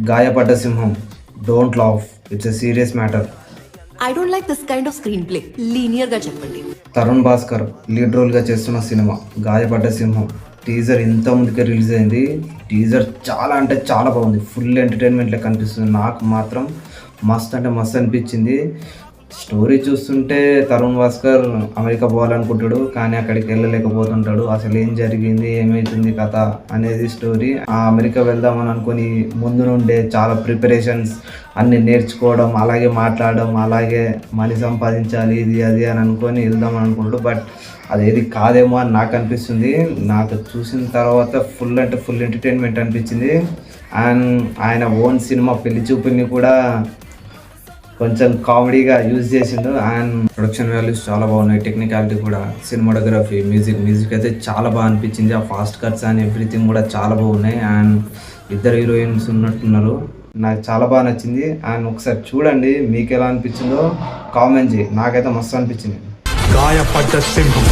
గాయపడ్డ సింహం, don't laugh, it's a serious matter. I don't like this kind off screen play. Linear గా చెప్పండి. Tarun Bhaskar lead రోల్గా చేస్తున్న cinema గాయపడ్డ సింహం టీజర్ ఇంత ముందుకే రిలీజ్ అయింది. టీజర్ చాలా అంటే చాలా బాగుంది, ఫుల్ ఎంటర్టైన్మెంట్ లెక్క అనిపిస్తుంది. నాకు మాత్రం మస్త్ అంటే మస్త్ అనిపించింది. స్టోరీ చూస్తుంటే తరుణ్ భాస్కర్ అమెరికా పోవాలనుకుంటాడు, కానీ అక్కడికి వెళ్ళలేకపోతుంటాడు. అసలు ఏం జరిగింది, ఏమవుతుంది కథ అనేది స్టోరీ. ఆ అమెరికా వెళ్దామని అనుకుని ముందు నుండే చాలా ప్రిపరేషన్స్ అన్ని నేర్చుకోవడం, అలాగే మాట్లాడడం, అలాగే మనీ సంపాదించాలి ఇది అది అని అనుకొని వెళ్దామని అనుకుంటాడు. బట్ అదేది కాదేమో అని నాకు అనిపిస్తుంది. నాకు చూసిన తర్వాత ఫుల్ అంటే ఫుల్ ఎంటర్టైన్మెంట్ అనిపించింది. అండ్ ఆయన ఓన్ సినిమా పెళ్లి చూపుల్ని కూడా కొంచెం కామెడీగా యూజ్ చేసిండు. అండ్ ప్రొడక్షన్ వాల్యూస్ చాలా బాగున్నాయి, టెక్నికాలిటీ కూడా, సినిమాటోగ్రఫీ, మ్యూజిక్ అయితే చాలా బాగా అనిపించింది. ఆ ఫాస్ట్ కట్స్ అండ్ ఎవ్రీథింగ్ కూడా చాలా బాగున్నాయి. అండ్ ఇద్దరు హీరోయిన్స్ ఉన్నట్టున్నారు. నాకు చాలా బాగా నచ్చింది. అండ్ ఒకసారి చూడండి, మీకు ఎలా అనిపించిందో కామెంట్ చేయి. నాకైతే మస్తు అనిపించింది. గాయపడ్డ సింహం.